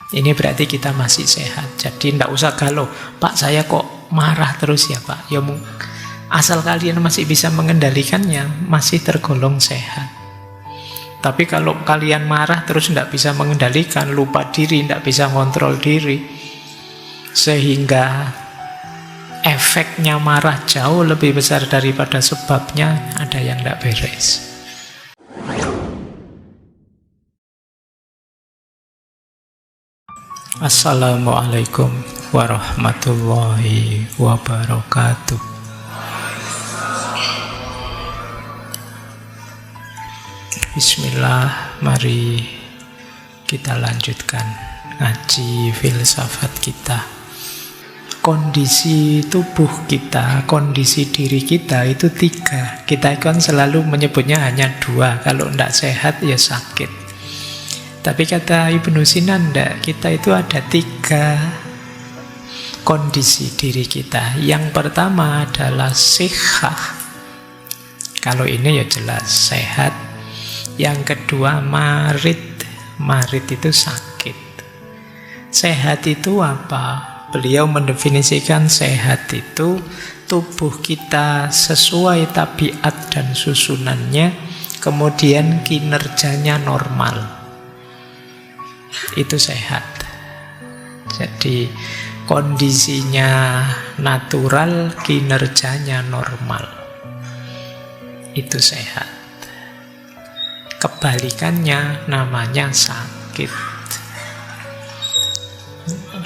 Ini berarti kita masih sehat. Jadi tidak usah galau, Pak saya kok marah terus ya Pak. Ya asal kalian masih bisa mengendalikannya, masih tergolong sehat. Tapi kalau kalian marah terus tidak bisa mengendalikan, lupa diri, tidak bisa ngontrol diri, sehingga efeknya marah jauh lebih besar daripada sebabnya, ada yang tidak beres. Assalamualaikum warahmatullahi wabarakatuh. Bismillah, mari kita lanjutkan ngaji filsafat kita. Kondisi tubuh kita, kondisi diri kita itu 3. Kita kan selalu menyebutnya hanya 2. Kalau tidak sehat ya sakit. Tapi kata Ibnu Sina, kita itu ada 3 kondisi diri kita. Yang pertama adalah sihah. Kalau ini ya jelas sehat. Yang kedua marid. Marid itu sakit. Sehat itu apa? Beliau mendefinisikan sehat itu tubuh kita sesuai tabiat dan susunannya, kemudian kinerjanya normal. Itu sehat. Jadi kondisinya natural, kinerjanya normal. Itu sehat. Kebalikannya namanya sakit.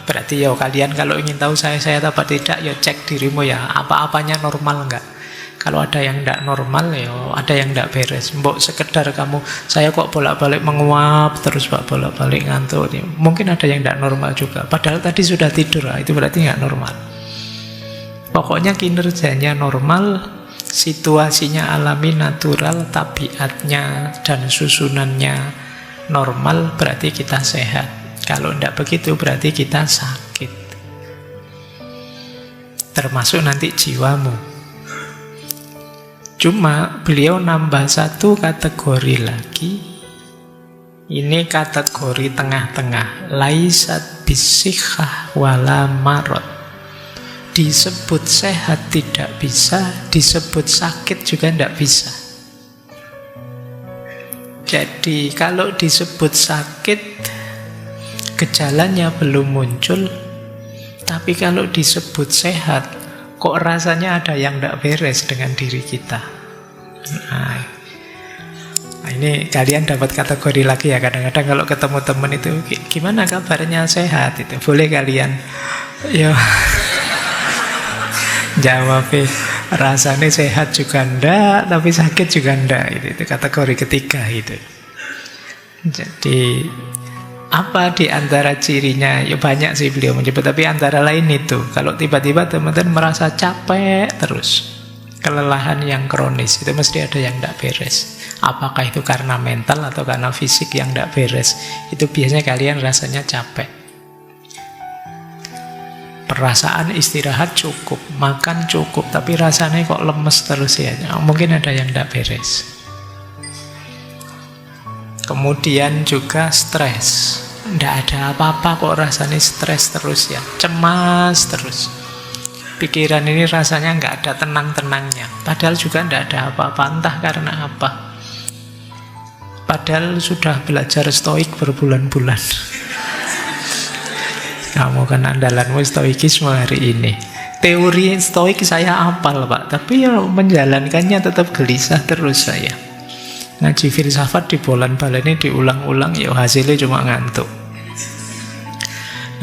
Berarti ya kalian kalau ingin tahu saya sehat apa tidak, ya cek dirimu ya, apa-apanya normal enggak. Kalau ada yang tidak normal, ya ada yang tidak beres. Mbok sekedar kamu, saya kok bolak-balik menguap terus Pak, bolak-balik ngantuk. Mungkin ada yang tidak normal juga. Padahal tadi sudah tidur, itu berarti nggak normal. Pokoknya kinerjanya normal, situasinya alami, natural, tabiatnya dan susunannya normal, berarti kita sehat. Kalau tidak begitu, berarti kita sakit. Termasuk nanti jiwamu. Cuma beliau nambah 1 kategori lagi. Ini kategori tengah-tengah. Laisat bisihah wala marot. Disebut sehat tidak bisa, disebut sakit juga tidak bisa. Jadi kalau disebut sakit, gejalanya belum muncul. Tapi kalau disebut sehat, kok rasanya ada yang tidak beres dengan diri kita. Nah, ini kalian dapat kategori lagi ya. Kadang-kadang kalau ketemu teman itu, gimana kabarnya, sehat? Itu boleh kalian ya jawab, rasanya sehat juga enggak, tapi sakit juga enggak. Itu kategori ketiga itu. Jadi apa di antara cirinya? Ya banyak sih beliau menyebut, tapi antara lain itu, kalau tiba-tiba teman-teman merasa capek terus, kelelahan yang kronis, itu mesti ada yang tidak beres. Apakah itu karena mental atau karena fisik yang tidak beres? Itu biasanya kalian rasanya capek. Perasaan istirahat cukup, makan cukup, tapi rasanya kok lemes terus ya. Mungkin ada yang tidak beres. Kemudian juga stres. Tidak ada apa-apa kok rasanya stres terus ya. Cemas terus. Pikiran ini rasanya nggak ada tenang-tenangnya. Padahal juga tidak ada apa-apa. Entah karena apa. Padahal sudah belajar stoik berbulan-bulan. Kamu kan andalanmu stoikisme hari ini. Teori stoik saya hafal Pak, tapi ya menjalankannya tetap gelisah terus saya. Ngaji filsafat di bolan-balani diulang-ulang, ya hasilnya cuma ngantuk.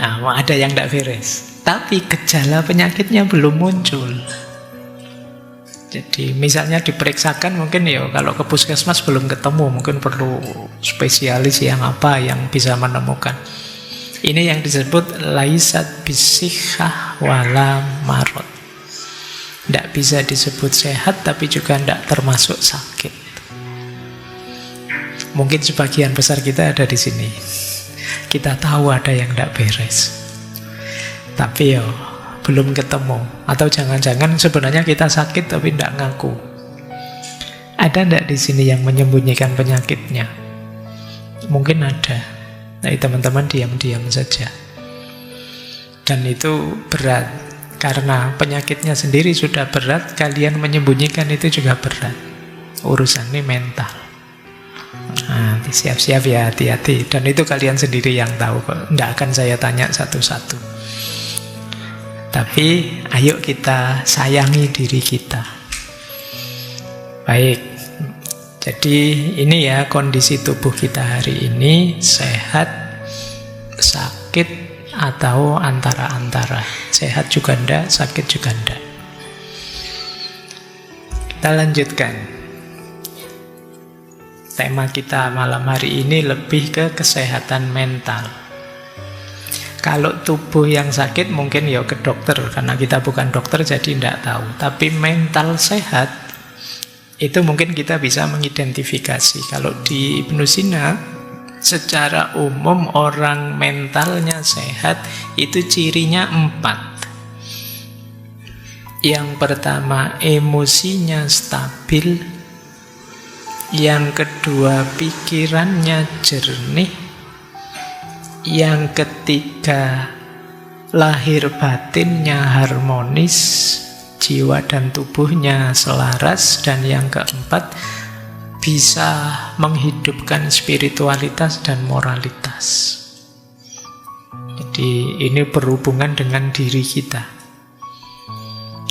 Nah, ada yang tidak beres, tapi gejala penyakitnya belum muncul. Jadi misalnya diperiksakan, mungkin ya kalau ke puskesmas belum ketemu, mungkin perlu spesialis yang apa yang bisa menemukan. Ini yang disebut laisat bisihah wala marot. Tidak bisa disebut sehat, tapi juga tidak termasuk sakit. Mungkin sebagian besar kita ada di sini. Kita tahu ada yang tidak beres, tapi ya belum ketemu. Atau jangan-jangan sebenarnya kita sakit tapi tidak ngaku. Ada tidak di sini yang menyembunyikan penyakitnya? Mungkin ada. Nah, teman-teman diam-diam saja. Dan itu berat. Karena penyakitnya sendiri sudah berat, kalian menyembunyikan itu juga berat. Urusan ini mental. Nah, siap-siap ya, hati-hati. Dan itu kalian sendiri yang tahu kok. Tidak akan saya tanya satu-satu. Tapi ayo kita sayangi diri kita. Baik. Jadi ini ya kondisi tubuh kita hari ini, sehat, sakit, atau antara-antara. Sehat juga enggak, sakit juga enggak. Kita lanjutkan. Tema kita malam hari ini lebih ke kesehatan mental. Kalau tubuh yang sakit mungkin ya ke dokter, karena kita bukan dokter jadi enggak tahu. Tapi mental sehat, itu mungkin kita bisa mengidentifikasi. Kalau di Ibnu Sina, secara umum orang mentalnya sehat itu cirinya 4. Yang pertama, emosinya stabil. Yang kedua, pikirannya jernih. Yang ketiga, lahir batinnya harmonis, jiwa dan tubuhnya selaras. Dan yang keempat, bisa menghidupkan spiritualitas dan moralitas. Jadi ini berhubungan dengan diri kita.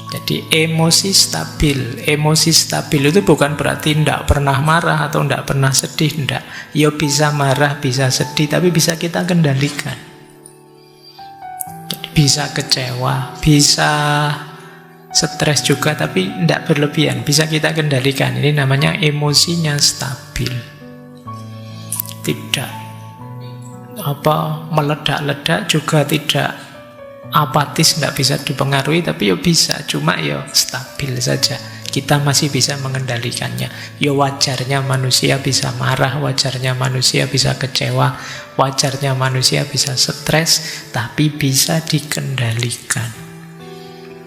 Jadi emosi stabil. Emosi stabil itu bukan berarti tidak pernah marah atau tidak pernah sedih. Tidak. Ya bisa marah, bisa sedih, tapi bisa kita kendalikan. Jadi bisa kecewa, bisa stres juga, tapi tidak berlebihan, bisa kita kendalikan. Ini namanya emosinya stabil. Tidak meledak-ledak, juga tidak apatis, tidak bisa dipengaruhi, tapi ya bisa, cuma ya stabil saja. Kita masih bisa mengendalikannya. Ya wajarnya manusia bisa marah, wajarnya manusia bisa kecewa, wajarnya manusia bisa stres, tapi bisa dikendalikan.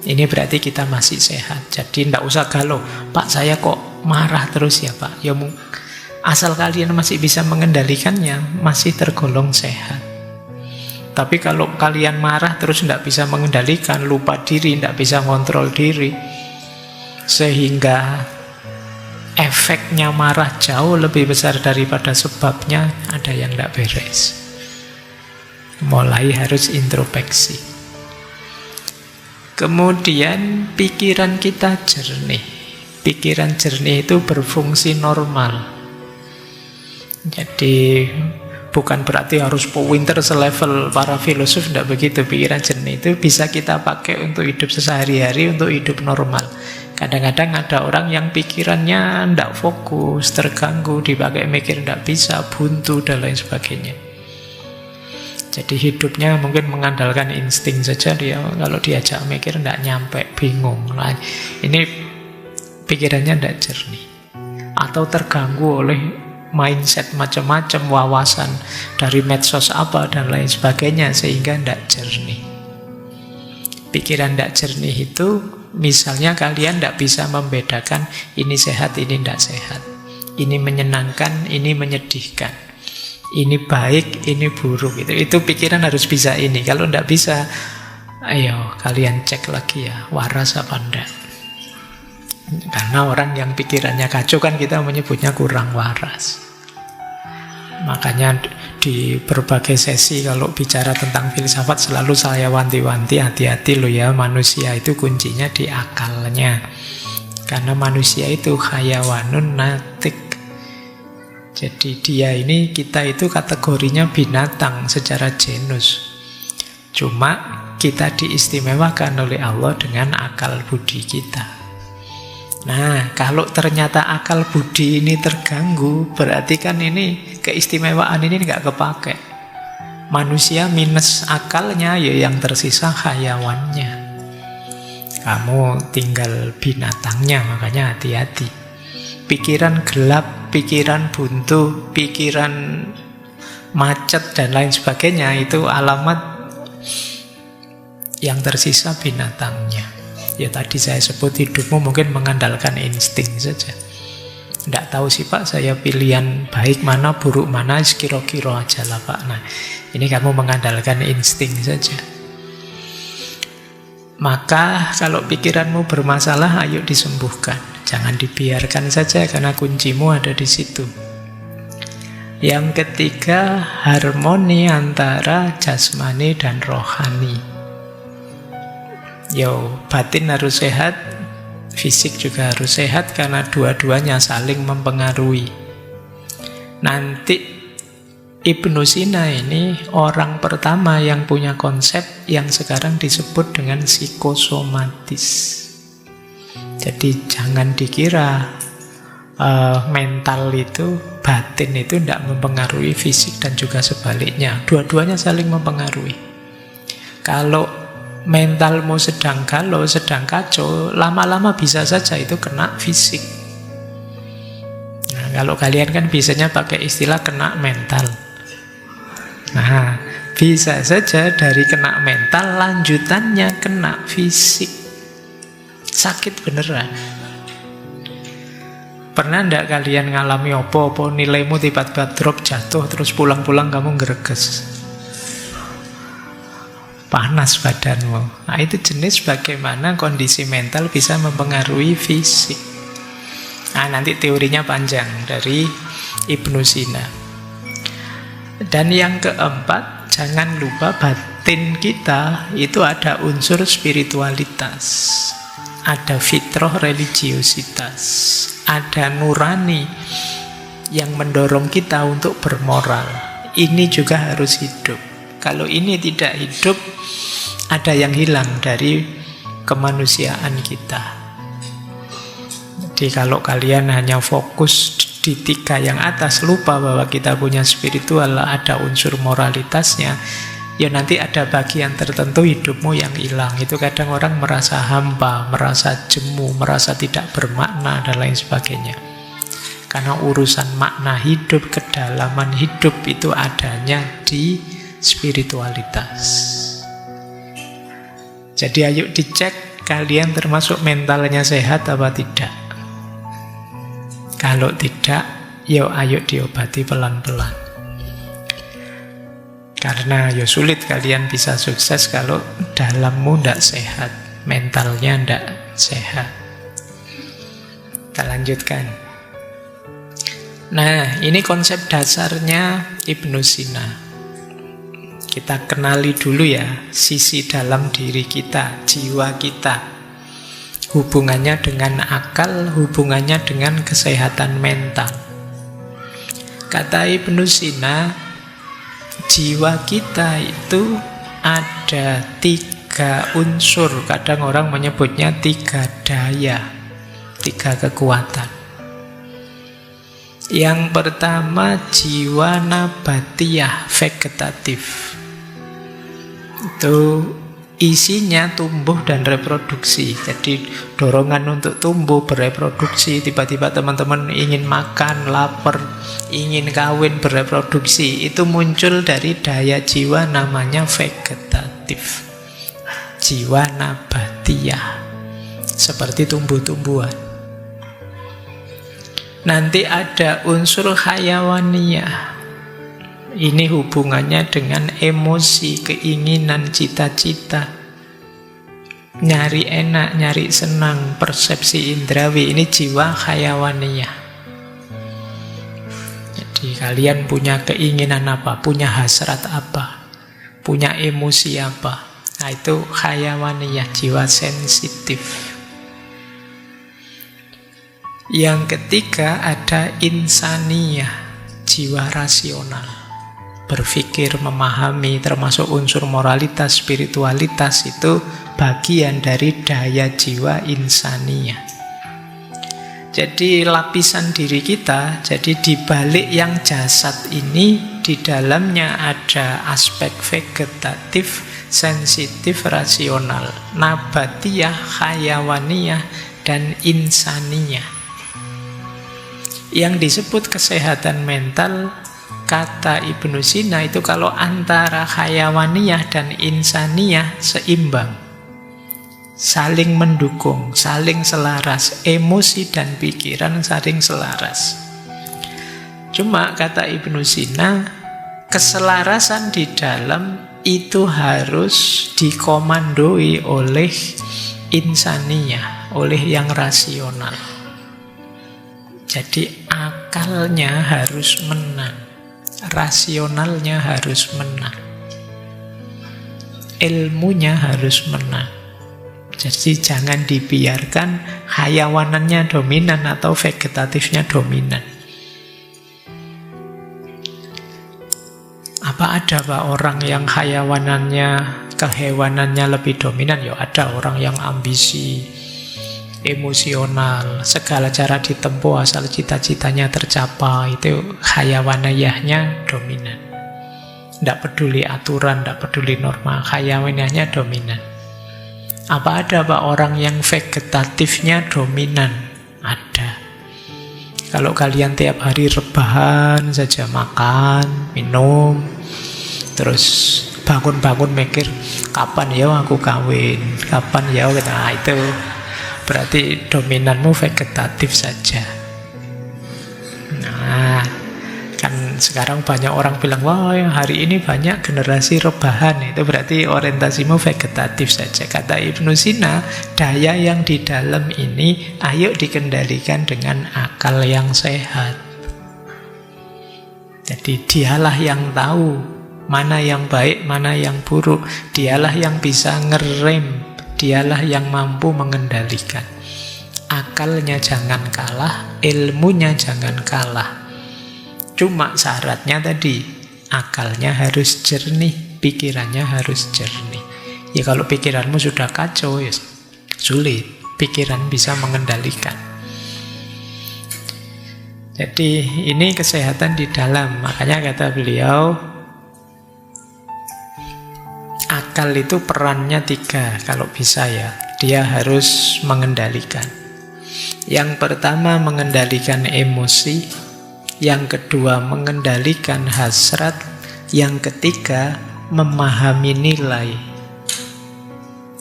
Ini berarti kita masih sehat. Jadi tidak usah galau, Pak saya kok marah terus ya Pak. Ya asal kalian masih bisa mengendalikannya, masih tergolong sehat. Tapi kalau kalian marah terus tidak bisa mengendalikan, lupa diri, tidak bisa ngontrol diri, sehingga efeknya marah jauh lebih besar daripada sebabnya, ada yang tidak beres. Mulai harus introspeksi. Kemudian pikiran kita jernih. Pikiran jernih itu berfungsi normal. Jadi bukan berarti harus pinter selevel para filosof, tidak begitu. Pikiran jernih itu bisa kita pakai untuk hidup sehari-hari, untuk hidup normal. Kadang-kadang ada orang yang pikirannya tidak fokus, terganggu, dipakai mikir tidak bisa, buntu dan lain sebagainya. Jadi hidupnya mungkin mengandalkan insting saja, dia kalau diajak mikir tidak nyampe, bingung. Nah, ini pikirannya tidak jernih. Atau terganggu oleh mindset macam-macam, wawasan dari medsos apa dan lain sebagainya, sehingga tidak jernih. Pikiran tidak jernih itu, misalnya kalian tidak bisa membedakan ini sehat, ini tidak sehat. Ini menyenangkan, ini menyedihkan. Ini baik, ini buruk. Itu pikiran harus bisa ini. Kalau tidak bisa, ayo kalian cek lagi ya, waras apa enggak. Karena orang yang pikirannya kacau kan kita menyebutnya kurang waras. Makanya di berbagai sesi kalau bicara tentang filsafat selalu saya wanti-wanti, hati-hati loh ya, manusia itu kuncinya di akalnya. Karena manusia itu hayawanun natik. Jadi kita itu kategorinya binatang secara genus. Cuma kita diistimewakan oleh Allah dengan akal budi kita. Nah, kalau ternyata akal budi ini terganggu, berarti kan ini keistimewaan ini nggak kepake. Manusia minus akalnya, ya yang tersisa hayawannya. Kamu tinggal binatangnya, makanya hati-hati. Pikiran gelap, pikiran buntu, pikiran macet dan lain sebagainya, itu alamat yang tersisa binatangnya. Ya tadi saya sebut hidupmu mungkin mengandalkan insting saja. Nggak tahu sih Pak, saya pilihan baik mana, buruk mana, kira-kira aja lah Pak. Nah, ini kamu mengandalkan insting saja. Maka kalau pikiranmu bermasalah, ayo disembuhkan. Jangan dibiarkan saja, karena kuncimu ada di situ. Yang ketiga, harmoni antara jasmani dan rohani. Batin harus sehat, fisik juga harus sehat, karena dua-duanya saling mempengaruhi. Nanti Ibnu Sina ini orang pertama yang punya konsep yang sekarang disebut dengan psikosomatis. Jadi jangan dikira mental itu, batin itu tidak mempengaruhi fisik dan juga sebaliknya. Dua-duanya saling mempengaruhi. Kalau mentalmu sedang galau, sedang kacau, lama-lama bisa saja itu kena fisik. Nah, kalau kalian kan biasanya pakai istilah kena mental. Nah, bisa saja dari kena mental lanjutannya kena fisik. Sakit beneran. Pernah enggak kalian ngalami apa-apa nilaimu tiba-tiba drop, jatuh, terus pulang-pulang kamu ngereges? Panas badanmu. Nah, itu jenis bagaimana kondisi mental bisa mempengaruhi fisik. Nah, nanti teorinya panjang dari Ibnu Sina. Dan yang keempat, jangan lupa batin kita itu ada unsur spiritualitas, ada fitrah religiositas, ada nurani yang mendorong kita untuk bermoral. Ini juga harus hidup. Kalau ini tidak hidup, ada yang hilang dari kemanusiaan kita. Jadi kalau kalian hanya fokus di tiga yang atas, lupa bahwa kita punya spiritual, ada unsur moralitasnya, ya nanti ada bagian tertentu hidupmu yang hilang. Itu kadang orang merasa hampa, merasa jemu, merasa tidak bermakna, dan lain sebagainya. Karena urusan makna hidup, kedalaman hidup itu adanya di spiritualitas. Jadi ayo dicek kalian termasuk mentalnya sehat apa tidak. Kalau tidak, ayo diobati pelan-pelan. Karena sulit kalian bisa sukses kalau dalammu tidak sehat, mentalnya tidak sehat. Kita lanjutkan. Nah, ini konsep dasarnya Ibnu Sina. Kita kenali dulu ya, sisi dalam diri kita, jiwa kita. Hubungannya dengan akal, hubungannya dengan kesehatan mental. Kata Ibnu Sina, jiwa kita itu ada 3 unsur. Kadang orang menyebutnya 3 daya, 3 kekuatan. Yang pertama, jiwa nabatiyah, vegetatif. Itu isinya tumbuh dan reproduksi. Jadi dorongan untuk tumbuh, bereproduksi. Tiba-tiba teman-teman ingin makan, lapar, ingin kawin, bereproduksi. Itu muncul dari daya jiwa namanya vegetatif, jiwa nabatiyah, seperti tumbuh-tumbuhan. Nanti ada unsur hayawaniyah. Ini hubungannya dengan emosi, keinginan, cita-cita. Nyari enak, nyari senang, persepsi indrawi. Ini jiwa hayawaniyah. Jadi kalian punya keinginan apa, punya hasrat apa, punya emosi apa. Nah, itu hayawaniyah, jiwa sensitif. Yang ketiga ada insaniyah, jiwa rasional. Berpikir, memahami, termasuk unsur moralitas, spiritualitas, itu bagian dari daya jiwa insaniyah. Jadi lapisan diri kita, jadi di balik yang jasad ini, di dalamnya ada aspek vegetatif, sensitif, rasional, nabatiyah, hayawaniyah, dan insaniyah. Yang disebut kesehatan mental, kata Ibnu Sina, itu kalau antara hayawaniyah dan insaniyah seimbang. saling mendukung, saling selaras, emosi dan pikiran saling selaras. Cuma kata Ibnu Sina, keselarasan di dalam itu harus dikomandoi oleh insaniyah, oleh yang rasional. Jadi akalnya harus menang, rasionalnya harus menang, ilmunya harus menang. Jadi jangan dibiarkan hayawanannya dominan atau vegetatifnya dominan. Apa ada Pak orang yang hayawanannya, kehewanannya lebih dominan? Ya ada, orang yang ambisi, emosional, segala cara ditempuh asal cita-citanya tercapai, itu hayawaniyahnya dominan. Tidak peduli aturan, tidak peduli norma, hayawaniyahnya dominan. Apa ada Pak orang yang vegetatifnya dominan? Ada. Kalau kalian tiap hari rebahan saja, makan, minum, terus bangun-bangun mikir, kapan ya aku kawin, kapan ya, nah itu berarti dominanmu vegetatif saja. Nah, kan sekarang banyak orang bilang, wah hari ini banyak generasi rebahan, itu berarti orientasimu vegetatif saja. Kata Ibnu Sina, daya yang di dalam ini ayo dikendalikan dengan akal yang sehat. Jadi dialah yang tahu mana yang baik, mana yang buruk. Dialah yang bisa ngerem, dialah yang mampu mengendalikan. Akalnya jangan kalah, ilmunya jangan kalah. Cuma syaratnya tadi, akalnya harus jernih, pikirannya harus jernih. Ya kalau pikiranmu sudah kacau, ya sulit pikiran bisa mengendalikan. Jadi ini kesehatan di dalam. Makanya kata beliau, akal itu perannya 3 kalau bisa ya. Dia harus mengendalikan. Yang pertama mengendalikan emosi, yang kedua mengendalikan hasrat, yang ketiga memahami nilai.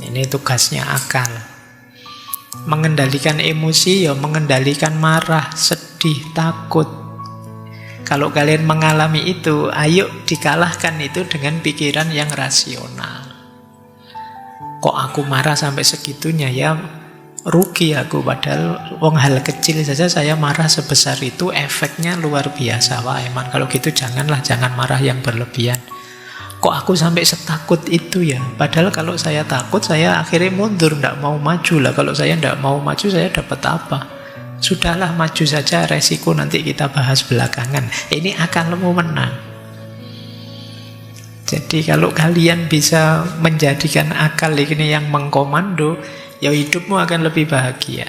Ini tugasnya akal. Mengendalikan emosi ya mengendalikan marah, sedih, takut. Kalau kalian mengalami itu, ayo dikalahkan itu dengan pikiran yang rasional. Kok aku marah sampai segitunya ya? Rugi aku, padahal wong hal kecil saja saya marah sebesar itu, efeknya luar biasa. Wah eman, kalau gitu jangan marah yang berlebihan. Kok aku sampai setakut itu ya? Padahal kalau saya takut, saya akhirnya mundur, tidak mau maju lah. Kalau saya tidak mau maju, saya dapat apa? Sudahlah, maju saja, resiko nanti kita bahas belakangan. Ini akalmu menang. Jadi kalau kalian bisa menjadikan akal ini yang mengkomando, ya hidupmu akan lebih bahagia.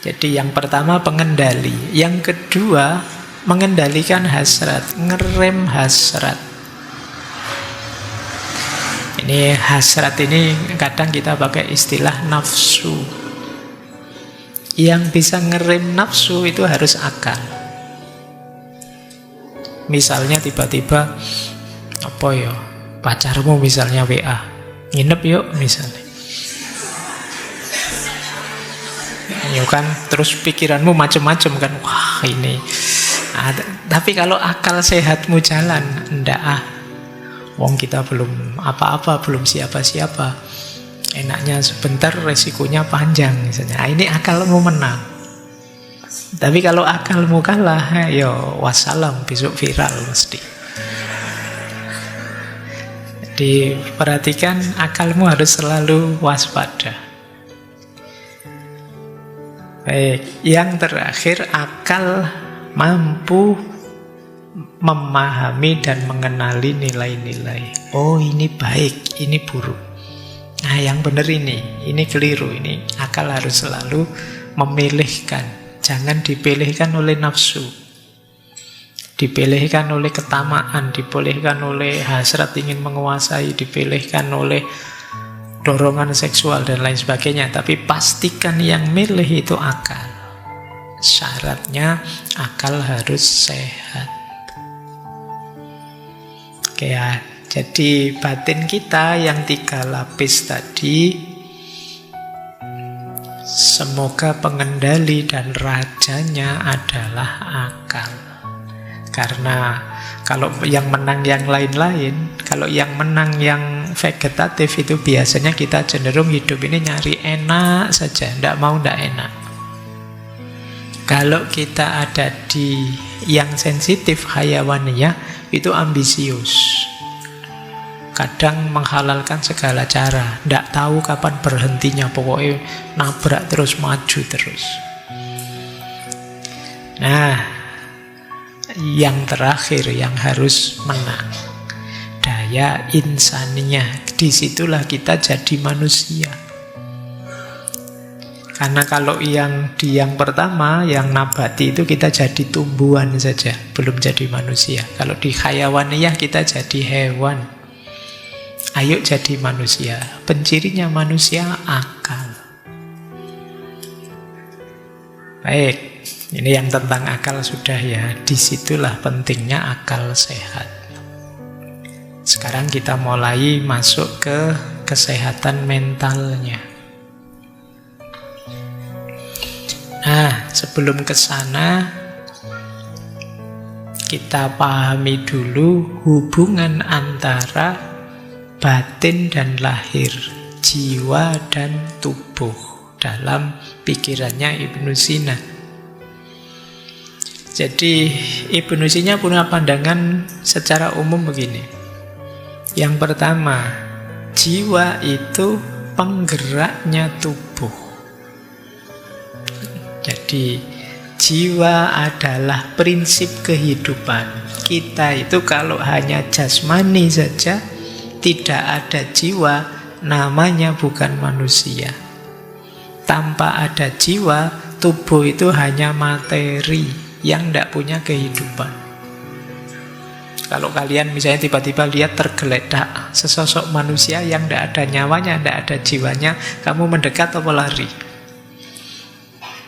Jadi yang pertama pengendali, yang kedua mengendalikan hasrat, ngerem hasrat. Ini hasrat ini kadang kita pakai istilah nafsu. Yang bisa ngerem nafsu itu harus akal. Misalnya tiba-tiba apa ya, pacarmu misalnya WA, nginep yuk misalnya. Ya kan, terus pikiranmu macam-macam kan, wah ini. Tapi kalau akal sehatmu jalan, ndak wong kita belum apa-apa, belum siapa-siapa. Enaknya sebentar, resikonya panjang misalnya. Ini akalmu menang. Tapi kalau akalmu kalah, ya wassalam, besok viral mesti. Jadi perhatikan, akalmu harus selalu waspada. Baik, yang terakhir, akal mampu memahami dan mengenali nilai-nilai. Oh, ini baik, ini buruk. Nah, yang benar ini keliru. Ini akal harus selalu memilihkan. Jangan dipilihkan oleh nafsu, dipilihkan oleh ketamaan, dipilihkan oleh hasrat ingin menguasai, dipilihkan oleh dorongan seksual dan lain sebagainya. Tapi pastikan yang milih itu akal. Syaratnya akal harus sehat. Oke ya, Jadi batin kita yang 3 lapis tadi, semoga pengendali dan rajanya adalah akal. Karena kalau yang menang yang lain-lain, kalau yang menang yang vegetatif itu biasanya kita cenderung hidup ini nyari enak saja, tidak mau tidak enak. Kalau kita ada di yang sensitif hayawaniyah, itu ambisius. Kadang menghalalkan segala cara, tidak tahu kapan berhentinya, pokoknya nabrak terus, maju terus. Nah, yang terakhir yang harus menang, daya insaniyah. Disitulah kita jadi manusia. Karena kalau yang di yang pertama, yang nabati itu kita jadi tumbuhan saja, belum jadi manusia. Kalau di hayawaniyah kita jadi hewan. Ayo jadi manusia. Pencirinya manusia akal. Baik, ini yang tentang akal sudah ya. Disitulah pentingnya akal sehat. Sekarang kita mulai masuk ke kesehatan mentalnya. Nah, sebelum ke sana, kita pahami dulu hubungan antara batin dan lahir, jiwa dan tubuh dalam pikirannya Ibnu Sina. Jadi Ibnu Sina punya pandangan secara umum begini. Yang pertama, jiwa itu penggeraknya tubuh. Jadi jiwa adalah prinsip kehidupan. Kita itu kalau hanya jasmani saja, tidak ada jiwa, namanya bukan manusia. Tanpa ada jiwa, tubuh itu hanya materi yang tidak punya kehidupan. Kalau kalian misalnya tiba-tiba lihat tergeletak sesosok manusia yang tidak ada nyawanya, tidak ada jiwanya, kamu mendekat atau lari?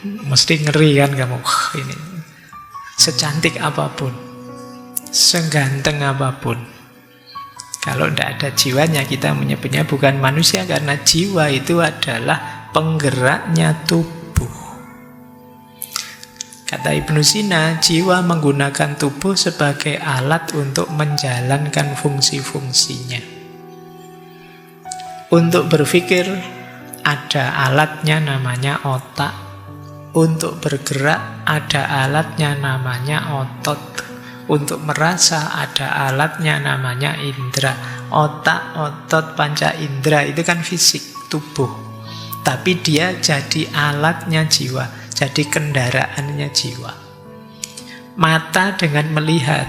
Mesti ngeri kan kamu. Ini secantik apapun, seganteng apapun, kalau tidak ada jiwanya, kita menyebutnya bukan manusia, karena jiwa itu adalah penggeraknya tubuh. Kata Ibnu Sina, jiwa menggunakan tubuh sebagai alat untuk menjalankan fungsi-fungsinya. Untuk berpikir, ada alatnya namanya otak. Untuk bergerak, ada alatnya namanya otot. Untuk merasa ada alatnya namanya indera. Otak, otot, panca indera itu kan fisik, tubuh. Tapi dia jadi alatnya jiwa, jadi kendaraannya jiwa. Mata dengan melihat.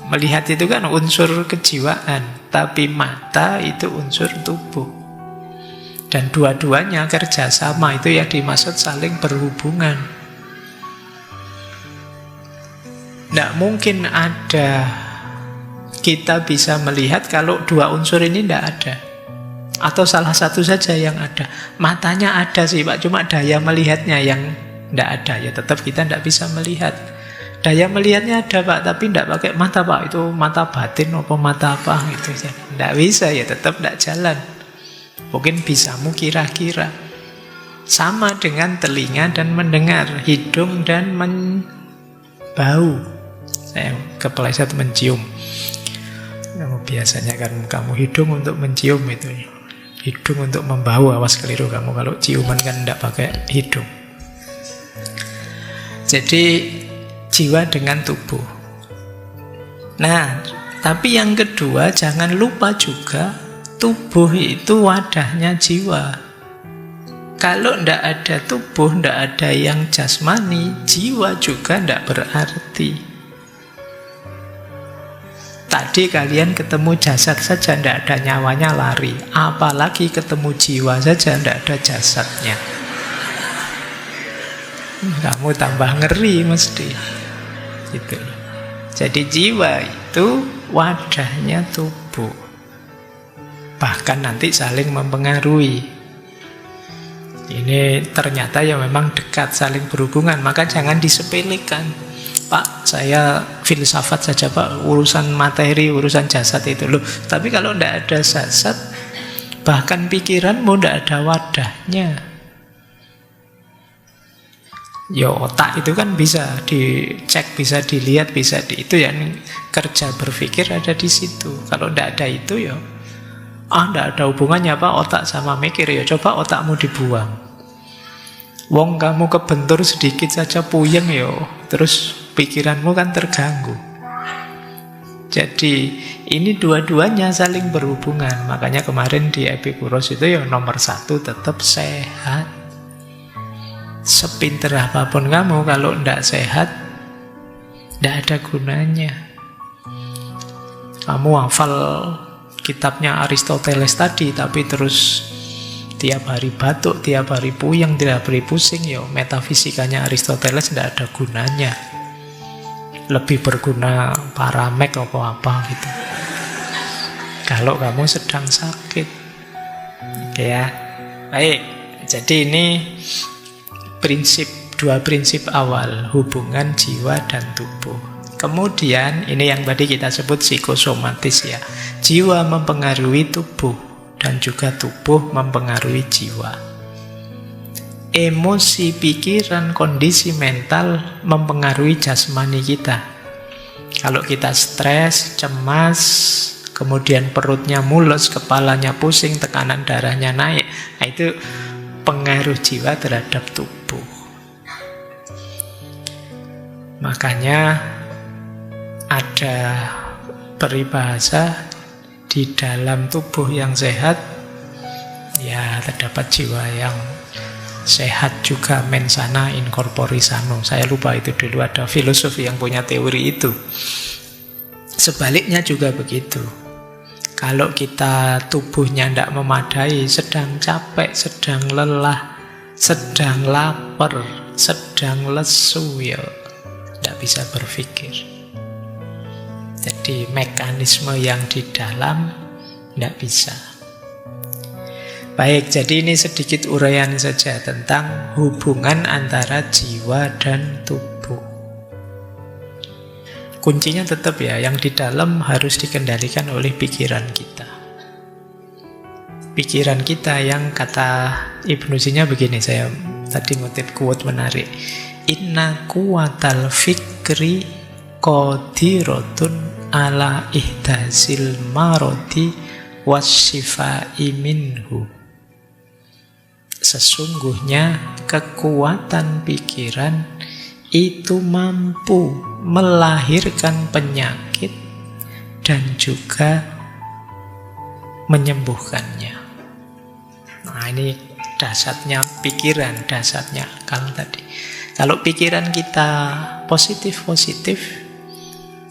Melihat itu kan unsur kejiwaan, tapi mata itu unsur tubuh. Dan dua-duanya kerjasama, itu yang dimaksud saling berhubungan. Tidak mungkin ada kita bisa melihat kalau dua unsur ini tidak ada. Atau salah satu saja yang ada. Matanya ada sih Pak, cuma daya melihatnya yang tidak ada. Ya tetap kita tidak bisa melihat. Daya melihatnya ada Pak, tapi tidak pakai mata Pak. Itu mata batin atau mata apa gitu. Tidak bisa, ya tetap tidak jalan. Mungkin bisamu kira-kira. Sama dengan telinga dan mendengar, hidung dan bau. Saya kepleset mencium. Biasanya kan kamu hidung untuk mencium itu, hidung untuk membau. Awas keliru kamu, kalau ciuman kan tidak pakai hidung. Jadi jiwa dengan tubuh. Nah, tapi yang kedua jangan lupa juga tubuh itu wadahnya jiwa. Kalau tidak ada tubuh, tidak ada yang jasmani, jiwa juga tidak berarti. Tadi kalian ketemu jasad saja tidak ada nyawanya, lari. Apalagi ketemu jiwa saja tidak ada jasadnya. Kamu tambah ngeri mesti. Gitu. Jadi jiwa itu wadahnya tubuh. Bahkan nanti saling mempengaruhi. Ini ternyata ya memang dekat, saling berhubungan. Maka jangan disepelekan. Pak, saya filsafat saja Pak, urusan materi, urusan jasad itu loh. Tapi kalau tidak ada jasad, bahkan pikiranmu tidak ada wadahnya. Ya otak itu kan bisa dicek, bisa dilihat, itu yang kerja berpikir ada di situ. Kalau tidak ada itu ya, tidak ada hubungannya Pak otak sama mikir. Ya coba otakmu dibuang. Wong kamu kebentur sedikit saja puyeng yo, terus pikiranmu kan terganggu. Jadi ini dua-duanya saling berhubungan. Makanya kemarin di Epikuros itu ya nomor 1 tetap sehat. Sepinter apapun kamu, kalau tidak sehat, tidak ada gunanya. Kamu hafal kitabnya Aristoteles tadi, tapi terus tiap hari batuk, tiap hari puyeng, tiap hari pusing, ya metafisikanya Aristoteles tidak ada gunanya. Lebih berguna paramek atau apa gitu. Kalau kamu sedang sakit. Oke ya. Baik, jadi ini dua prinsip awal hubungan jiwa dan tubuh. Kemudian ini yang tadi kita sebut psikosomatis ya. Jiwa mempengaruhi tubuh dan juga tubuh mempengaruhi jiwa. Emosi, pikiran, kondisi mental mempengaruhi jasmani kita. Kalau kita stres, cemas, kemudian perutnya mules, kepalanya pusing, tekanan darahnya naik, nah itu pengaruh jiwa terhadap tubuh. Makanya ada peribahasa, di dalam tubuh yang sehat ya terdapat jiwa yang sehat juga, mens sana in corpore sano. Saya lupa itu dulu ada filosofi yang punya teori itu. Sebaliknya juga begitu. Kalau kita tubuhnya tidak memadai, sedang capek, sedang lelah, sedang lapar, sedang lesu, ya tidak bisa berpikir. Jadi mekanisme yang di dalam tidak bisa. Baik, jadi ini sedikit uraian saja tentang hubungan antara jiwa dan tubuh. Kuncinya tetap ya, yang di dalam harus dikendalikan oleh pikiran kita. Pikiran kita yang kata Ibnu Sina begini, saya tadi ngutip quote menarik. Inna kuwatal fikri qadiratun ala ihdasil marodi wasyifai minhu. Sesungguhnya kekuatan pikiran itu mampu melahirkan penyakit dan juga menyembuhkannya. Nah, ini dasarnya pikiran, dasarnya akal tadi. Kalau pikiran kita positif-positif,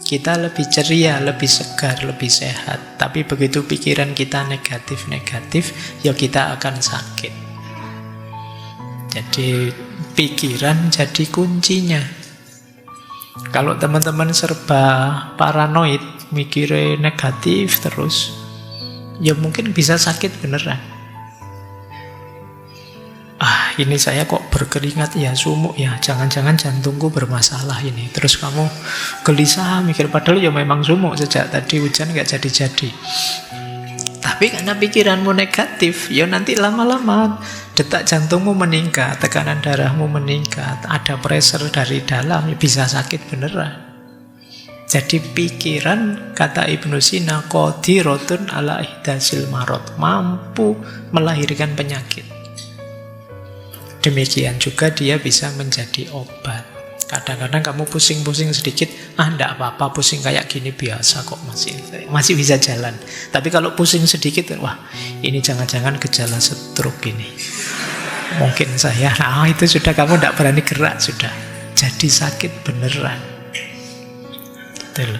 kita lebih ceria, lebih segar, lebih sehat. Tapi begitu pikiran kita negatif-negatif, ya kita akan sakit. Jadi pikiran jadi kuncinya. Kalau teman-teman serba paranoid, mikirnya negatif terus, ya mungkin bisa sakit beneran. Ini saya kok berkeringat ya, sumuk ya, jangan-jangan jantungku bermasalah ini. Terus kamu gelisah mikir, padahal ya memang sumuk sejak tadi hujan gak jadi-jadi. Tapi karena pikiranmu negatif, ya nanti lama-lama detak jantungmu meningkat, tekanan darahmu meningkat, ada pressure dari dalam, ya bisa sakit beneran. Jadi pikiran, kata Ibnu Sina, qadiratun ala ihdasil marad, mampu melahirkan penyakit. Demikian juga dia bisa menjadi obat. Kadang-kadang kamu pusing-pusing sedikit, enggak apa-apa, pusing kayak gini biasa kok, masih bisa jalan. Tapi kalau pusing sedikit, wah ini jangan-jangan gejala stroke ini. Mungkin saya, itu sudah kamu enggak berani gerak, sudah jadi sakit beneran. Betul.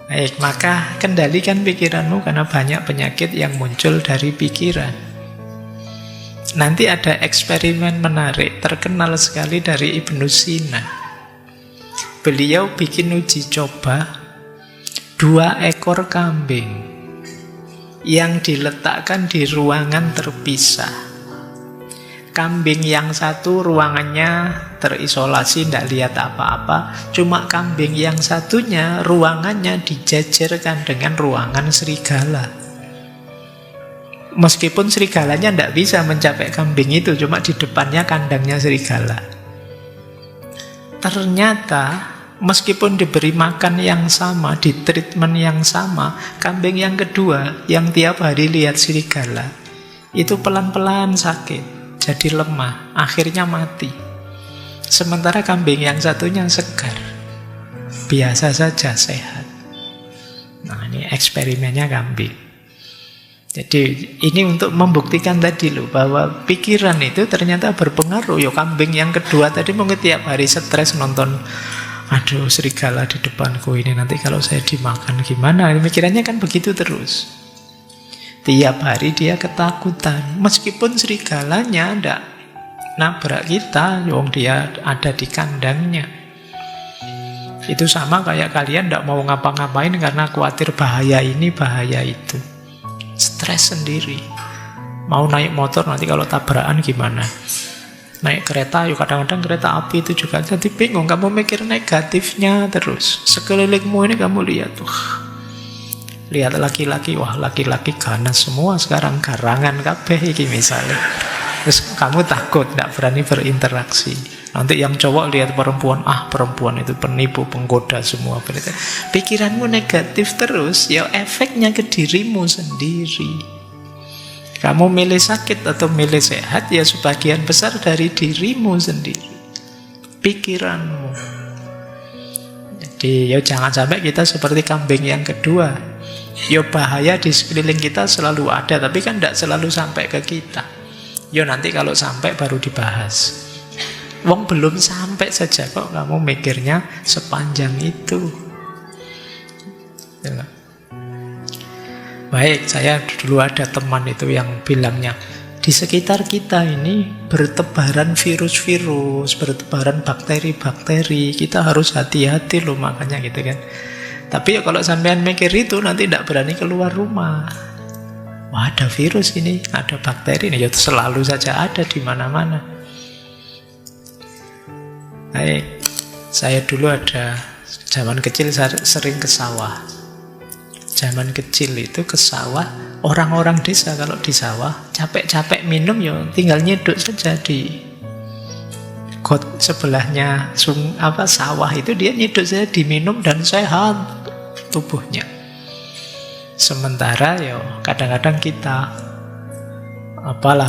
Baik, maka kendalikan pikiranmu karena banyak penyakit yang muncul dari pikiran. Nanti ada eksperimen menarik, terkenal sekali dari Ibnu Sina. Beliau bikin uji coba 2 ekor kambing yang diletakkan di ruangan terpisah. Kambing yang satu ruangannya terisolasi, tidak lihat apa-apa. Cuma kambing yang satunya ruangannya dijajarkan dengan ruangan serigala. Meskipun serigalanya tidak bisa mencapai kambing itu, cuma di depannya kandangnya serigala. Ternyata meskipun diberi makan yang sama, di treatment yang sama, kambing yang kedua yang tiap hari lihat serigala itu pelan-pelan sakit, jadi lemah, akhirnya mati. Sementara kambing yang satunya segar, biasa saja, sehat. Nah, ini eksperimennya kambing. Jadi ini untuk membuktikan tadi loh, bahwa pikiran itu ternyata berpengaruh. Yo, kambing yang kedua tadi mungkin tiap hari stres nonton, aduh serigala di depanku ini, nanti kalau saya dimakan gimana? Pikirannya kan begitu terus. Tiap hari dia ketakutan. Meskipun serigalanya tidak nabrak kita, wong dia ada di kandangnya. Itu sama kayak kalian tidak mau ngapa-ngapain karena khawatir bahaya ini, bahaya itu. Stres sendiri. Mau naik motor nanti kalau tabrakan gimana? Naik kereta, yuk kadang-kadang kereta api itu juga jadi bingung. Kamu mikir negatifnya terus. Sekelilingmu ini kamu lihat tuh. Lihat laki-laki, wah laki-laki ganas semua sekarang, garangan kabeh iki misalnya. Terus kamu takut, tidak berani berinteraksi. Nanti yang cowok lihat perempuan, perempuan itu penipu, penggoda semua. Pikiranmu negatif terus, ya efeknya ke dirimu sendiri. Kamu milih sakit atau milih sehat, ya sebagian besar dari dirimu sendiri, pikiranmu. Jadi ya jangan sampai kita seperti kambing yang kedua. Ya bahaya di sekeliling kita selalu ada, tapi kan tidak selalu sampai ke kita. Ya nanti kalau sampai baru dibahas. Wong belum sampai saja kok kamu mikirnya sepanjang itu. Ya. Baik, saya dulu ada teman itu yang bilangnya, di sekitar kita ini bertebaran virus-virus, bertebaran bakteri-bakteri, kita harus hati-hati loh, makanya gitu kan. Tapi ya kalau sampean mikir itu nanti tidak berani keluar rumah. Wah, ada virus ini, ada bakteri ini, ya selalu saja ada di mana-mana. Baik, saya dulu ada zaman kecil sering ke sawah. Zaman kecil itu ke sawah, orang-orang desa kalau di sawah capek-capek minum ya tinggal nyeduk saja di got sebelahnya sawah itu, dia nyeduk saja diminum dan sehat tubuhnya. Sementara ya kadang-kadang kita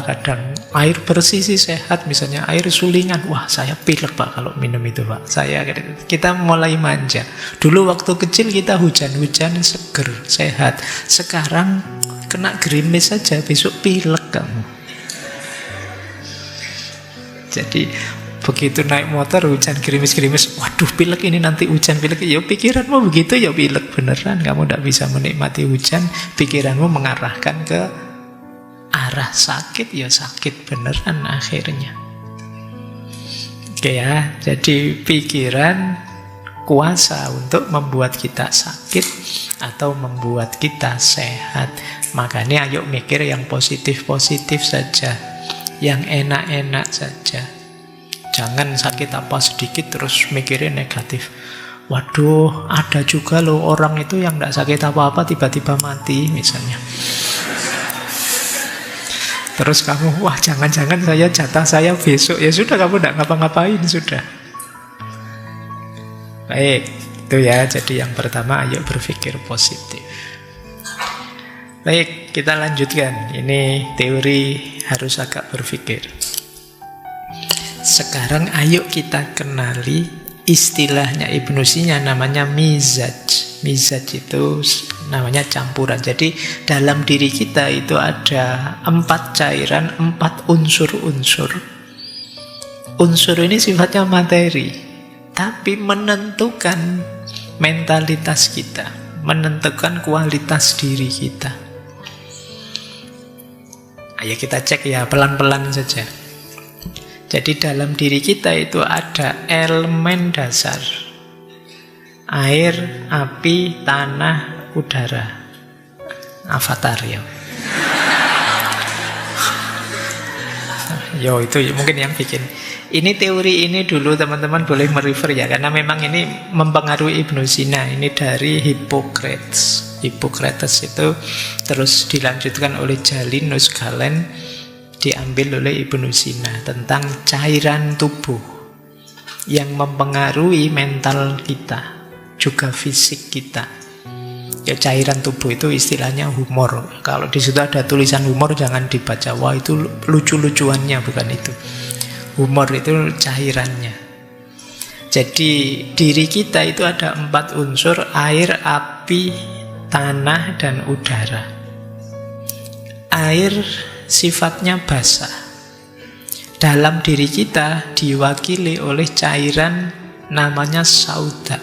kadang air bersih sih sehat, misalnya air sulingan, wah saya pilek Pak kalau minum itu Pak. Kita mulai manja. Dulu waktu kecil kita hujan-hujan seger, sehat. Sekarang kena gerimis saja besok pilek kamu. Jadi begitu naik motor hujan gerimis-gerimis, waduh pilek ini nanti hujan pilek. Ya pikiranmu begitu ya pilek beneran. Kamu tidak bisa menikmati hujan, pikiranmu mengarahkan ke arah sakit, ya sakit beneran akhirnya. Oke ya, jadi pikiran kuasa untuk membuat kita sakit atau membuat kita sehat. Makanya ayo mikir yang positif-positif saja, yang enak-enak saja. Jangan sakit apa sedikit terus mikirin negatif. Waduh, ada juga loh orang itu yang tidak sakit apa-apa tiba-tiba mati misalnya. Terus kamu, wah jangan-jangan jatah saya besok. Ya sudah, kamu tidak ngapa-ngapain sudah. Baik, itu ya. Jadi yang pertama, ayo berpikir positif. Baik, kita lanjutkan. Ini teori harus agak berpikir. Sekarang ayo kita kenali istilahnya Ibnu Sina, namanya mizaj. Mizaj itu namanya campuran. Jadi dalam diri kita itu ada 4 cairan, 4 unsur-unsur. Unsur ini sifatnya materi, tapi menentukan mentalitas kita, menentukan kualitas diri kita. Ayo kita cek ya, pelan-pelan saja. Jadi dalam diri kita itu ada elemen dasar: air, api, tanah, udara. Avatar ya. Yo itu mungkin yang bikin. Ini teori ini dulu teman-teman boleh merefer ya, karena memang ini mempengaruhi Ibnu Sina. Ini dari Hippocrates. Hippocrates itu terus dilanjutkan oleh Jalinus Galen, diambil oleh Ibnu Sina, tentang cairan tubuh yang mempengaruhi mental kita, juga fisik kita. Ya, cairan tubuh itu istilahnya humor. Kalau di situ ada tulisan humor jangan dibaca, wah itu lucu-lucuannya, bukan itu. Humor itu cairannya. Jadi diri kita itu ada 4 unsur: air, api, tanah, dan udara. Air sifatnya basah. Dalam diri kita diwakili oleh cairan namanya sauda.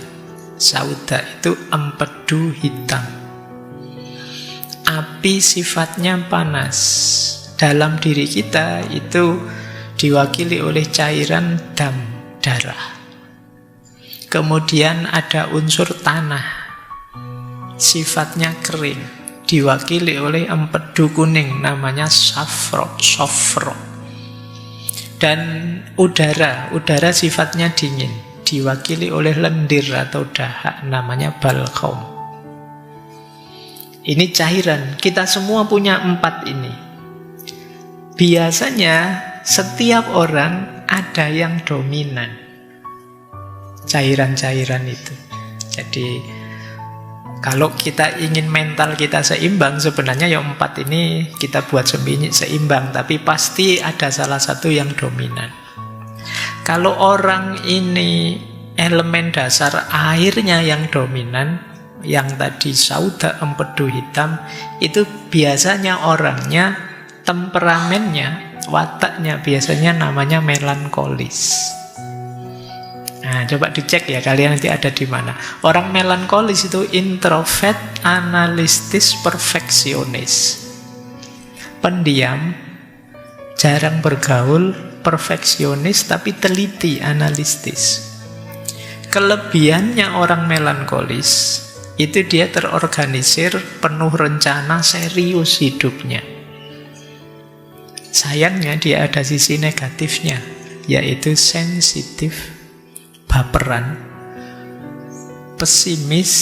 Sauda itu empedu hitam. Api sifatnya panas. Dalam diri kita itu diwakili oleh cairan dam, darah. Kemudian ada unsur tanah. Sifatnya kering. Diwakili oleh empedu kuning namanya sofro. Dan udara sifatnya dingin. Diwakili oleh lendir atau dahak namanya balgam. Ini cairan. Kita semua punya 4 ini. Biasanya setiap orang ada yang dominan cairan-cairan itu. Jadi kalau kita ingin mental kita seimbang, sebenarnya yang 4 ini kita buat seimbang, tapi pasti ada salah satu yang dominan. Kalau orang ini elemen dasar airnya yang dominan, yang tadi sauda, empedu hitam, itu biasanya orangnya, temperamennya, wataknya biasanya namanya melankolis. Nah, coba dicek ya kalian nanti ada di mana. Orang melankolis itu introvert, analistis, perfeksionis. Pendiam, jarang bergaul, perfeksionis, tapi teliti, analistis. Kelebihannya orang melankolis itu dia terorganisir, penuh rencana, serius hidupnya. Sayangnya dia ada sisi negatifnya, yaitu sensitif, baperan, pesimis,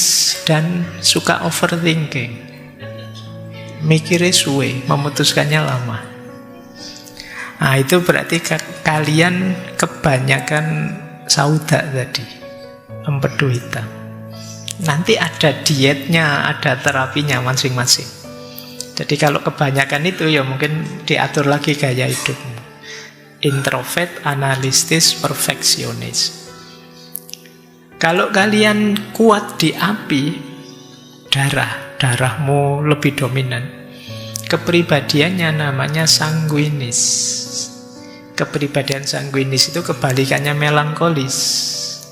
dan suka overthinking. Mikirnya suwe, memutuskannya lama. Nah, itu berarti kalian kebanyakan sauda tadi, empedu hitam. Nanti ada dietnya, ada terapinya masing-masing. Jadi kalau kebanyakan itu ya mungkin diatur lagi gaya hidupmu. Introvert, analistis, perfeksionis. Kalau kalian kuat di api, darahmu lebih dominan. Kepribadiannya namanya sanguinis. Kepribadian sanguinis itu kebalikannya melankolis.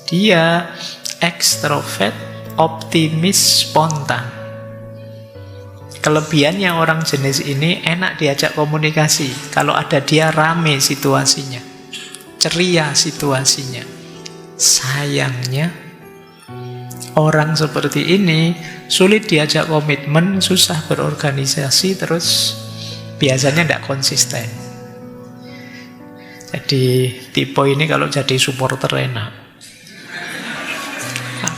Dia ekstrovert, optimis, spontan. Kelebihannya orang jenis ini enak diajak komunikasi. Kalau ada dia rame situasinya, ceria situasinya. Sayangnya orang seperti ini sulit diajak komitmen, susah berorganisasi, terus biasanya tidak konsisten. Jadi tipe ini kalau jadi supporter enak,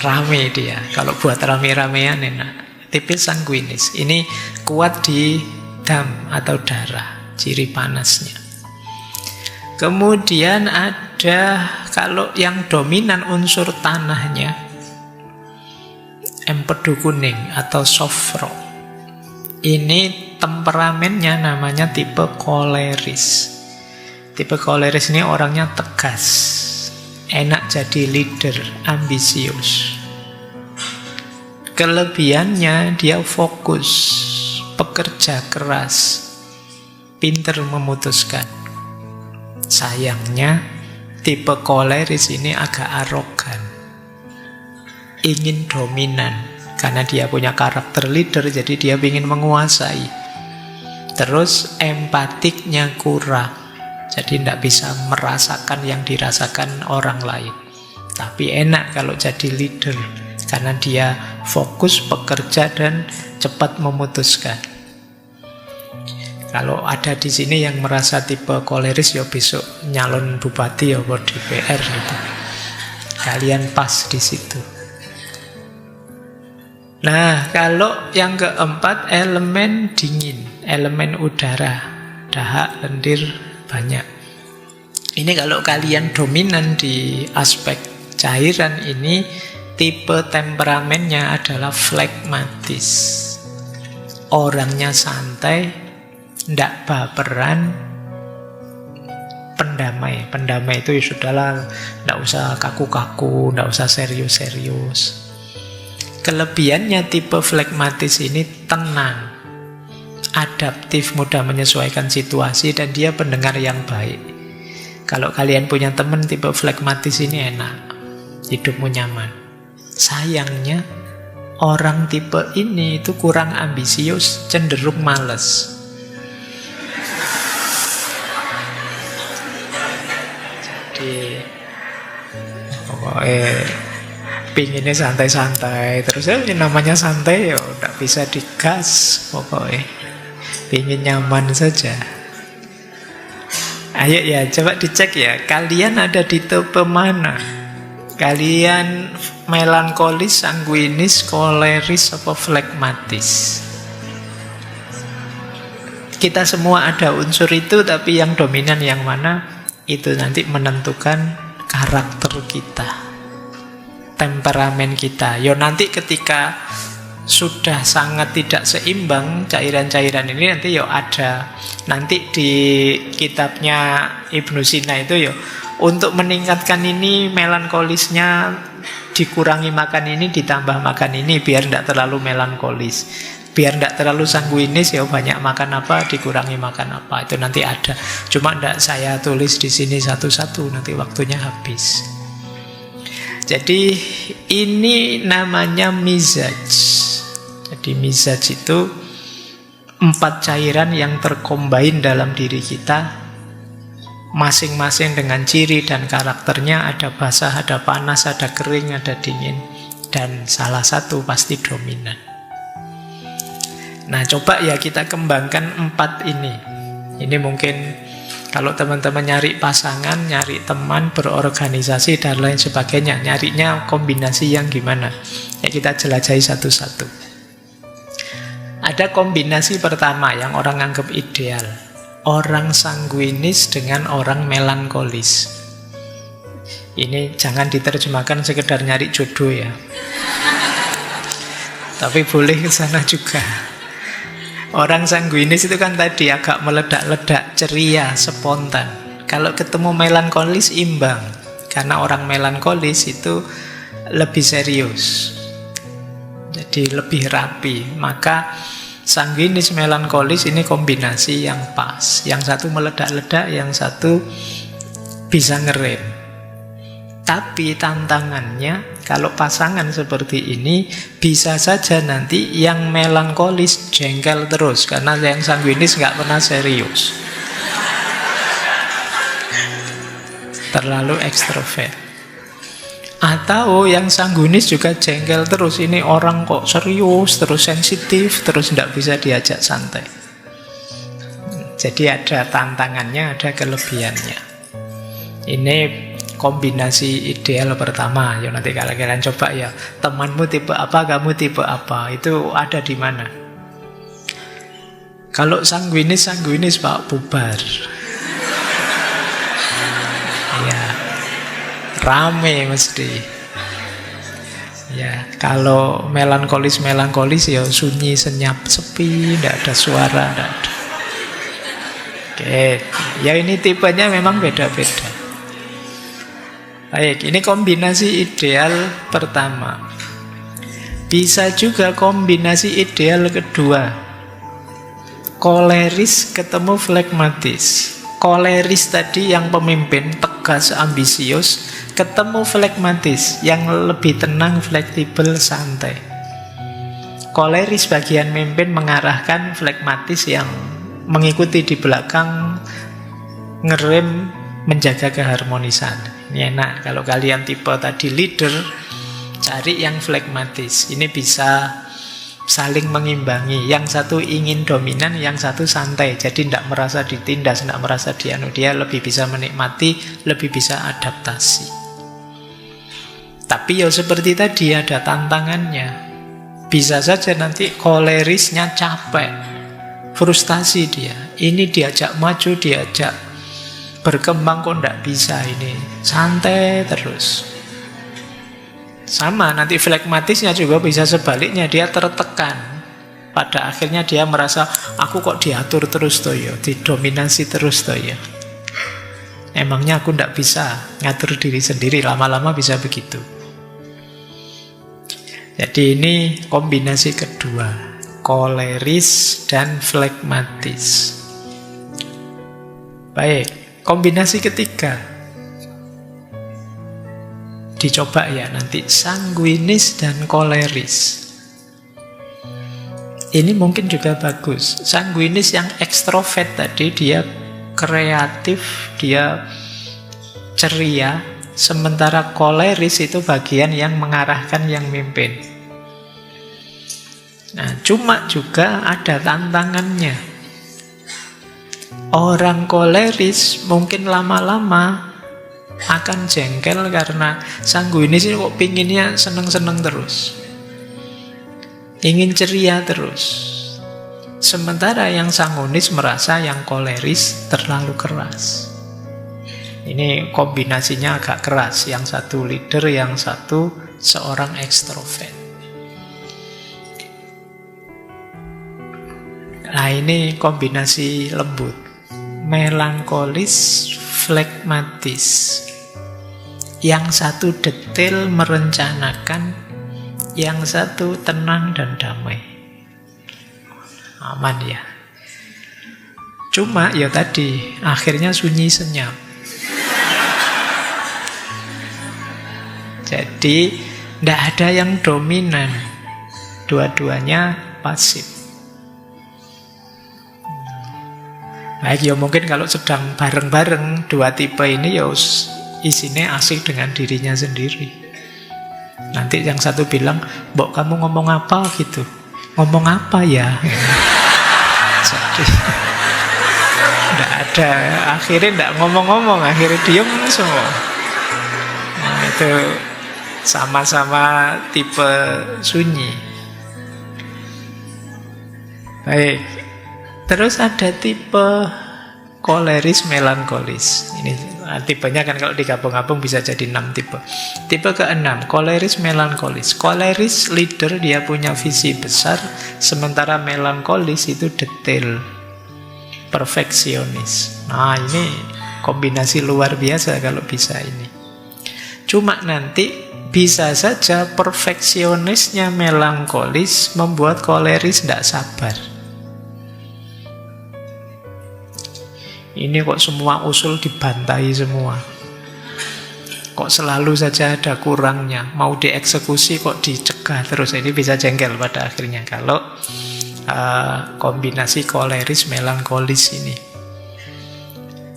rame dia. Kalau buat rame-ramean enak. Tipis sanguinis. Ini kuat di dam atau darah, ciri panasnya. Kemudian ada kalau yang dominan unsur tanahnya, empedu kuning atau sofro. Ini temperamennya namanya tipe koleris. Tipe koleris ini orangnya tegas, enak jadi leader, ambisius. Kelebihannya dia fokus, pekerja keras, pintar memutuskan. Sayangnya tipe koleris ini agak arogan, ingin dominan. Karena dia punya karakter leader, jadi dia ingin menguasai. Terus empatiknya kurang, jadi tidak bisa merasakan yang dirasakan orang lain. Tapi enak kalau jadi leader, karena dia fokus, bekerja, dan cepat memutuskan. Kalau ada di sini yang merasa tipe koleris, ya besok nyalon bupati ya buat DPR gitu. Kalian pas di situ. Nah, kalau yang keempat, elemen dingin, elemen udara, dahak, lendir, banyak. Ini kalau kalian dominan di aspek cairan ini, tipe temperamennya adalah flegmatis. Orangnya santai, ndak baperan, pendamai. Pendamai itu ya sudahlah, ndak usah kaku-kaku, ndak usah serius-serius. Kelebihannya tipe flegmatis ini tenang, adaptif, mudah menyesuaikan situasi, dan dia pendengar yang baik. Kalau kalian punya teman tipe flegmatis ini enak, hidupmu nyaman. Sayangnya orang tipe ini itu kurang ambisius, cenderung malas. Pokoknya pinginnya santai-santai terus ya, namanya santai ya udah bisa digas. Pokoknya pingin nyaman saja. Ayo ya, coba dicek ya, kalian ada di tipe mana? Kalian melankolis, sanguinis, koleris, apa flegmatis? Kita semua ada unsur itu, tapi yang dominan yang mana? Itu nanti menentukan karakter kita, temperamen kita. Yo nanti ketika sudah sangat tidak seimbang cairan-cairan ini, nanti yo ada nanti di kitabnya Ibnu Sina itu yo, untuk meningkatkan ini melankolisnya dikurangi makan ini, ditambah makan ini biar tidak terlalu melankolis. Biar tidak terlalu sanguinis ya banyak makan apa, dikurangi makan apa. Itu nanti ada. Cuma tidak saya tulis di sini satu-satu, nanti waktunya habis. Jadi ini namanya mizaj. Jadi mizaj itu 4 cairan yang terkombain dalam diri kita, masing-masing dengan ciri dan karakternya. Ada basah, ada panas, ada kering, ada dingin, dan salah satu pasti dominan. Nah, coba ya kita kembangkan 4 ini. Ini mungkin kalau teman-teman nyari pasangan, nyari teman, berorganisasi, dan lain sebagainya, nyarinya kombinasi yang gimana? Ya kita jelajahi satu-satu. Ada kombinasi pertama yang orang anggap ideal. Orang sanguinis dengan orang melankolis. Ini jangan diterjemahkan sekedar nyari jodoh ya. Tapi boleh ke sana juga. Orang sanguinis itu kan tadi agak meledak-ledak, ceria, spontan. Kalau ketemu melankolis imbang. Karena orang melankolis itu lebih serius. Jadi lebih rapi. Maka sanguinis melankolis ini kombinasi yang pas. Yang satu meledak-ledak, yang satu bisa ngerem. Tapi tantangannya, kalau pasangan seperti ini, bisa saja nanti yang melankolis jengkel terus, karena yang sanguinis nggak pernah serius. Terlalu ekstrovert. Atau yang sanguinis juga jengkel terus, ini orang kok serius, terus sensitif, terus nggak bisa diajak santai. Jadi ada tantangannya, ada kelebihannya. Ini kombinasi ideal pertama. Ya nanti kalau kalian coba ya, temanmu tipe apa, kamu tipe apa, itu ada di mana. Kalau sanguinis Pak, bubar. Ya, rame mesti. Ya, kalau melankolis ya sunyi, senyap, sepi, tidak ada suara, tidak ada. Oke, ya ini tipenya memang beda-beda. Baik, ini kombinasi ideal pertama. Bisa juga kombinasi ideal kedua. Koleris ketemu flegmatis. Koleris tadi yang pemimpin, tegas, ambisius, ketemu flegmatis yang lebih tenang, fleksibel, santai. Koleris bagian mimpin mengarahkan, flegmatis yang mengikuti di belakang, ngerem, menjaga keharmonisan. Ini enak, kalau kalian tipe tadi leader, cari yang flegmatis. Ini bisa saling mengimbangi. Yang satu ingin dominan, yang satu santai. Jadi tidak merasa ditindas, tidak merasa dianu. Dia lebih bisa menikmati, lebih bisa adaptasi. Tapi ya seperti tadi ada tantangannya. Bisa saja nanti kolerisnya capek, frustasi dia. Ini diajak maju, diajak berkembang kok tidak bisa ini. Santai terus. Sama, nanti flegmatisnya juga bisa sebaliknya. Dia tertekan. Pada akhirnya dia merasa, aku kok diatur terus toh ya, didominasi terus toh ya. Emangnya aku tidak bisa ngatur diri sendiri. Lama-lama bisa begitu. Jadi ini kombinasi kedua, koleris dan flegmatis. Baik, kombinasi ketiga. Dicoba ya nanti, sanguinis dan koleris. Ini mungkin juga bagus. Sanguinis yang ekstrovert tadi, dia kreatif, dia ceria. Sementara koleris itu bagian yang mengarahkan, yang mimpin. Nah, cuma juga ada tantangannya. Orang koleris mungkin lama-lama akan jengkel karena sanguinis ini kok pinginnya seneng-seneng terus, ingin ceria terus. Sementara yang sanguinis merasa yang koleris terlalu keras. Ini kombinasinya agak keras. Yang satu leader, yang satu seorang ekstrovert. Nah ini kombinasi lembut, melankolis, flegmatis. Yang satu detail merencanakan, yang satu tenang dan damai. Aman ya. Cuma ya tadi, akhirnya sunyi senyap. Jadi tidak ada yang dominan, dua-duanya pasif. Baik, ya mungkin kalau sedang bareng-bareng dua tipe ini ya isinya asik dengan dirinya sendiri. Nanti yang satu bilang, "Mbok kamu ngomong apa?" gitu. "Ngomong apa ya?" Jadi tidak ada, akhirnya tidak ngomong-ngomong, akhirnya diem semua. Nah itu sama-sama tipe sunyi. Baik. Terus ada tipe koleris melankolis. Ini tipenya kan kalau digabung-gabung bisa jadi 6 tipe. Tipe ke-6, koleris melankolis. Koleris leader, dia punya visi besar, sementara melankolis itu detail, perfeksionis. Nah, ini kombinasi luar biasa kalau bisa ini. Cuma nanti bisa saja perfeksionisnya melankolis membuat koleris tidak sabar. Ini kok semua usul dibantai semua. Kok selalu saja ada kurangnya. Mau dieksekusi kok dicegah terus. Ini bisa jengkel pada akhirnya kalau kombinasi koleris melankolis ini.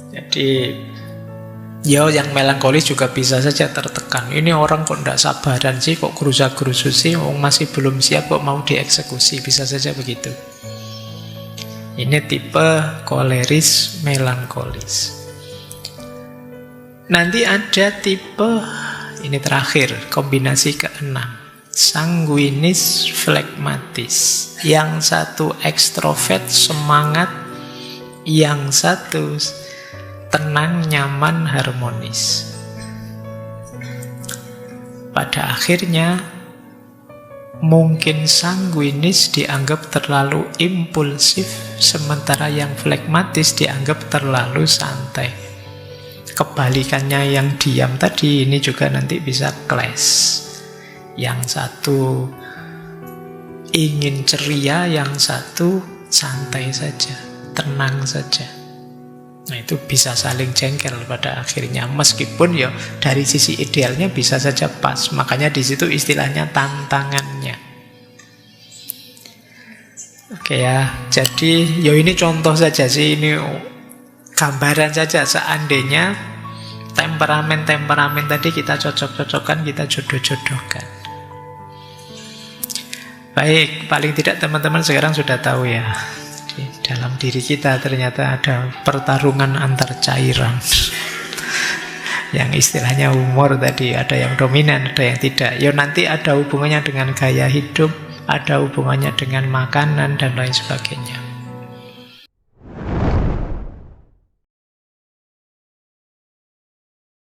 Jadi ya yang melankolis juga bisa saja tertekan. Ini orang kok tidak sabaran sih, kok gerusa-gerusu sih, masih belum siap kok mau dieksekusi. Bisa saja begitu. Ini tipe koleris melankolis. Nanti ada tipe, ini terakhir, kombinasi ke-6, sanguinis flegmatis. Yang satu ekstrovert, semangat. Yang satu tenang, nyaman, harmonis. Pada akhirnya mungkin sanguinis dianggap terlalu impulsif, sementara yang flegmatis dianggap terlalu santai. Kebalikannya yang diam tadi ini juga nanti bisa clash. Yang satu ingin ceria, yang satu santai saja, tenang saja. Nah itu bisa saling jengkel pada akhirnya, meskipun ya dari sisi idealnya bisa saja pas. Makanya di situ istilahnya tantangannya. Oke ya, jadi ya ini contoh saja sih, ini gambaran saja. Seandainya temperamen-temperamen tadi kita cocok-cocokkan, kita jodoh-jodohkan. Baik, paling tidak teman-teman sekarang sudah tahu ya. Di dalam diri kita ternyata ada pertarungan antar cairan. Yang istilahnya humor tadi, ada yang dominan, ada yang tidak. Ya nanti ada hubungannya dengan gaya hidup, ada hubungannya dengan makanan dan lain sebagainya.